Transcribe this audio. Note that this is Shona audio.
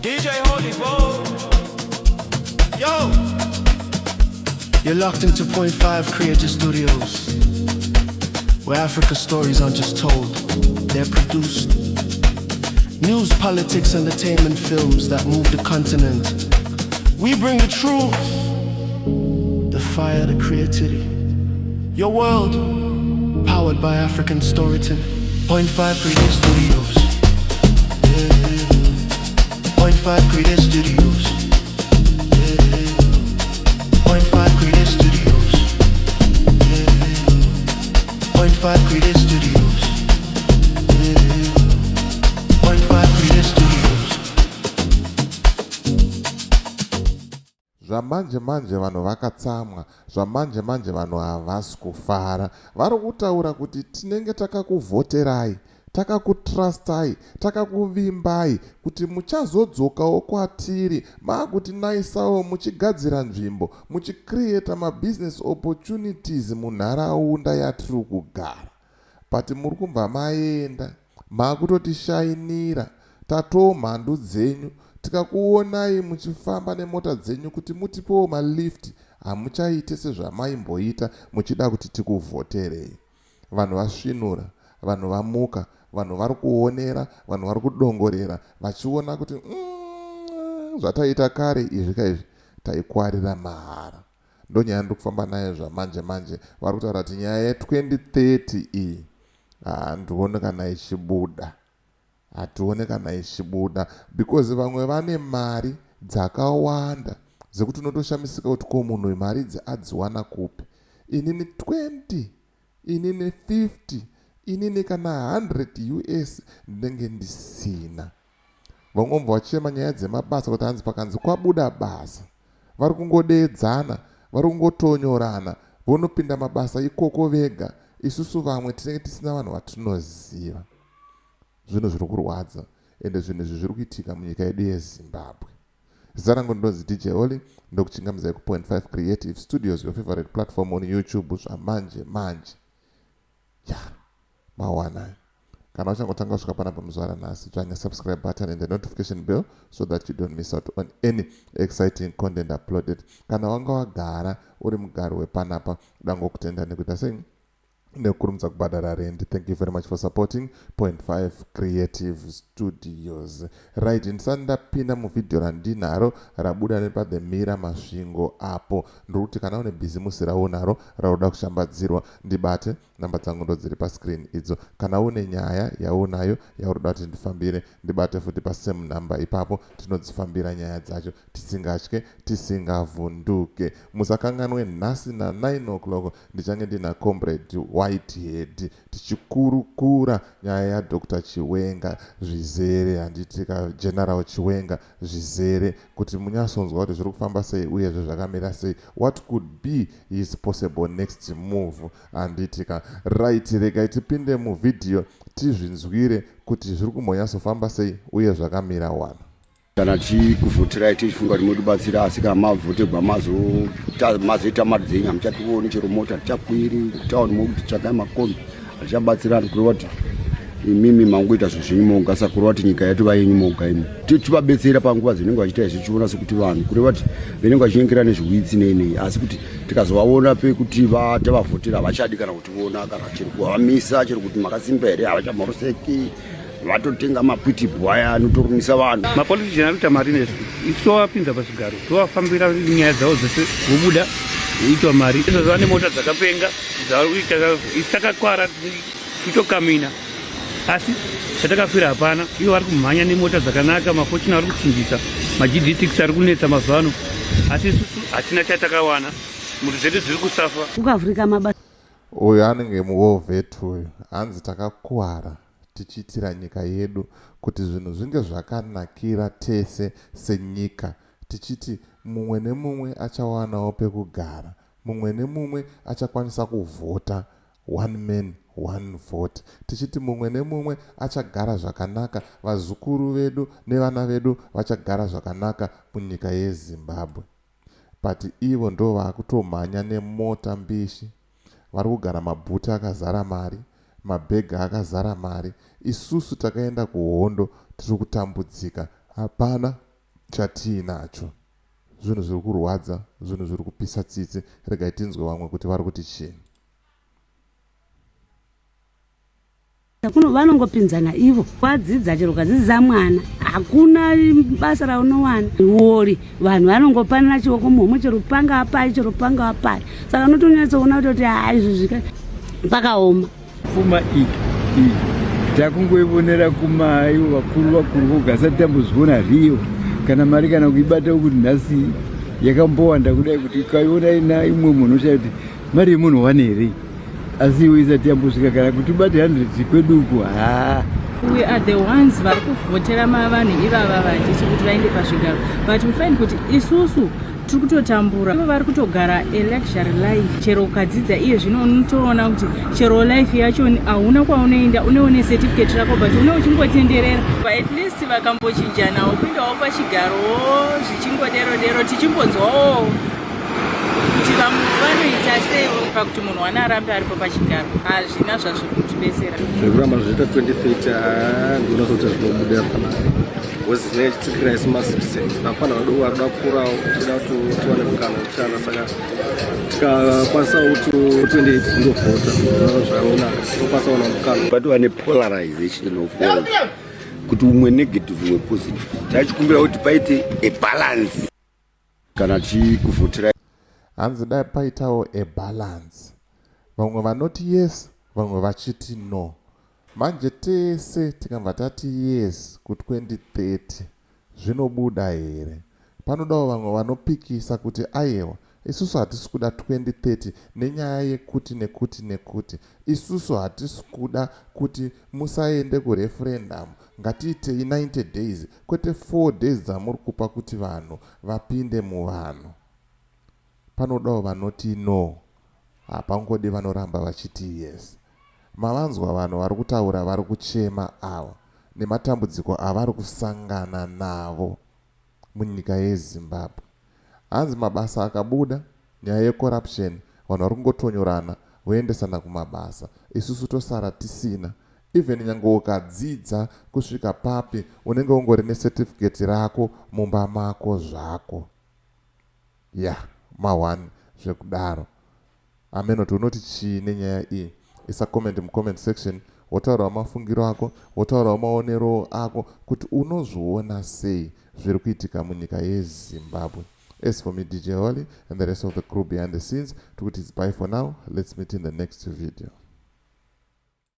DJ Holy Foe. Yo. You're locked into Point 5 Creative Studios, where Africa's stories aren't just told, they're produced. News, politics, entertainment films that move the continent. We bring the truth, the fire, the creativity. Your world, powered by African storytelling. Point 5 Creative Studios. Point 5 Creative Studios. Point 5 Creative Studios. Point 5 Creative Studios. Point 5 Creative Studios. Zvamanje manje vanhu vakatsamwa, zvamanje manje vanhu havasi kufara. Vari kutaura kuti tinenge takakuvhoterai, takakutrustai, takakuvimbai kuti muchazodzokawo kwatiri, makutinaisawo muchigadzira nzvimbo, muchicreata mabusiness opportunities munharaunda yatiri kugara. Pati muri kubva maenda, makutotishainira, tatoo mhandu dzenyu, tikakuonai muchifamba nemota dzenyu kuti mutipewo malift, hamuchaite sezvamaimboita muchida kuti tikuvhoterei. Vanhu vasvinura, vanhu vamuka, vanhu vari kuonera, vanhu vari kudongorera, vachiona kuti zvataita kare izvi kaizvi taikwarira mahara. Ndonyaya ndiri kufamba nayo zvamanje manje. Vari kutaura kuti nyaya ye2030 iyi handioni kana ichibuda. Hatione kana ichibuda because vamwe vane mari dzakawanda dzekuti unotoshamisika kuti ko munhu uyu mari adziwana kupi. Inini 20, inini 50, inini kana 100 US ndinenge ndisina. Vangomva vachema nyaya dzemabasa kuti hanzi pakanzi kwabuda basa. Vari kungodeedzana, vari kungotonyorana, vonopinda mabasa ikoko vega. Isusu vamwe tinenge tisina vanhu vatinoziva. Zvinhu zviri kurwadza ende zvinhu izvi zviri kuitika munyika yedu yeZimbabwe. Zita rangu ndinonzi DJ Holy, ndokuchingamizai ku .5 Creative Studios, your favorite platform on YouTube zvamanje manje. Mawana. Kana uchangotanga kusvika panapa muzuva ranhasi, dzvanya subscribe button and the notification bell so that you don't miss out on any exciting content uploaded. Kana wanga wagara uri mugari wepanapa, dangokutenda nekuita sei nekurumidza kubhadhara rent. Thank you very much for supporting .5 Creative Studios. Right, ndisati ndapinda muvidhio randinaro rabuda nepaTheMirror masvingo apo, ndiri kuti kana une bhizimusi raunaro rauda kushambadzirwa, ndibate. Namba dzangu ndo dziri pascreen idzo. Kana une nyaya yaunayo yauroda kuti ndifambire, ndibate futi pasame number ipapo, tinodzifambira nyaya dzacho tisingatye, tisingavhunduke. Musakanganwe nhasi na9 o'clock ndichange ndina comrade Whitehead tichikurukura nyaya yaDr. Chiwenga Zvizere, handitika General Chiwenga Zvizere, kuti munyasonzwa kuti zviri kufamba sei uye zvakamira sei, what could be his possible next move. Handitika right, regai tipinde muvidhio tizvinzwire kuti zviri kumbonyasofamba sei uye zvakamira wana. Kana tichikuvhoterai tichifunga kuti mutibatsira, asi kana mavhoterwa mazoita mari dzenyu hamuchationi chero mota tichakwiri kutauni mokuti tsvakai makombi hatichabatsirani, kureva kuti imimi mangoita zvinhu zvenyu moga, saka kureva kuti nyika yetu vayenyu moga imi tivabetsera panguva dzinenge vachiita izvi, tichiona sekuti vanhu kureva kuti venenge vachinyengera nezviwitsi nei, asi kuti tikazovaona pekuti tavavhotera havachadi kana kutiona, kana chero kuvamisa, chero kuti makasimba here havachamhoroseki, vatotenga mapitipu aya anotorumisa vanhu. Mapolitician ari kuita mari nezvi, isu tovapinza pachigaro, tovafambira nyaya dzavo dzose, vobuda voitwa mari. Izvo zvava nemota dzakapenga isi takakwara titokamina, asi chatakafira hapana. Ivo vari kumhanya nemota dzakanaka, mafochina ari kuchinjisa, maGD6 ari kunetsa mazuva ano, asi isusu hatina chatakawana, mhuri dzedu dziri kusafa. Ukavhurika mabasa. Uyu anenge muOvet uyu, hanzi takakuwara tichiitira nyika yedu kuti zvinhu zvinge zvakanakira tese senyika, tichiti mumwe nemumwe achawanawo pekugara, mumwe nemumwe achakwanisa kuvhota, one man one vote, tichiti mumwe nemumwe achagara zvakanaka, vazukuru vedu nevana vedu vachagara zvakanaka munyika yeZimbabwe. But ivo ndo vakutomhanya nemota mbishi, vari kugara mabhuti akazara mari, mabhega akazara mari. Isusu takaenda kuhondo tiri kutambudzika, hapana chatiinacho. Zvinhu zviri kurwadza, zvinhu zviri kupisa tsitsi. Regai tinzwe vamwe kuti vari kuti chii. Vanongopinzana ivo wadzidza chero ukadzidza mwana hakuna basa raunowana wori vanhu vanongopanana chioko muhomwe chero panga apai chero panga apai saka unotonyatsoona kuti izvi zvika pakaoma pfuma iyi takungoivonera kumai vakuru vogasati tambozviona riyo kana mari kana kuibata kuti nhasi yakambowanda kudai kuti ukaiona ina imwe munhu ushaya kuti mari yemunhu wane here asi iwe isati yambosvika kana kuti ubate 100 kweduku We are the ones vari kuvhotera mavanhu ivava vachichi kuti vaende pazvigaro but we find kuti isusu tiri kutotambura ivo vari kutogara aluxury life chero ukadzidza iye zvino unotoona kuti chero life yacho hauna kwaunoenda unoone certificate rako but une uchingotenderera at least vakambochinjanawo kuindawo pachigarowo zvichingodero tichimbonzwawo kuti vamwe vanoita sei pakuti munhu wana arambe aripo pachigaro hazvina zvazviri kutibetsera zvekuramba zvoita 2030 ndinoona kuti zvinobuda because nechitsikira isi macitizens vafana vadoko vari kuda kukurawo tida kuti tiwane mukana uchana saka tikakwanisawo kuti 28 ndovhota zvakanaka tokwanisa kuwana mukana patova nepolarization of world kuti umwe negative umwe positive tachikumbira kuti paite abalance kana tichikuvhotera hanzi dai paitawo abalance vamwe vanoti yes vamwe vachiti no manje tese tikabva tati yes ku2030 zvinobuda here panodawo vamwe vanopikisa kuti aiwa isusu hatisi kuda 2030 nenyaya yekuti nekuti isusu hatisi kuda kuti musaende kureferendum ngatiitei 90 days kwete 4 days dzamuri kupa kuti vanhu vapinde muvanhu panodawo vanoti no hapangodi vanoramba vachiti yes mavanzwa vanhu vari kutaura vari kuchema ava nematambudziko avari kusangana navo munyika yeZimbabwe hanzi mabasa akabuda nyaya yecorruption vanhu vari kungotonyorana voendesana kumabasa isusu tosara tisina even nyange ukadzidza kusvika papi unenge ungori necertificate rako mumba mako zvako mawani zvekudaro amenoti unoti chii nenyaya iyi isa comment mucomment section wotaurawo mafungiro ako wotaurawo maonero ako kuti unozviona sei zviri kuitika munyika yeZimbabwe. As for me, DJ Holly and the rest of the crew behind the scenes, it's bye for now. Let's meet in the next video.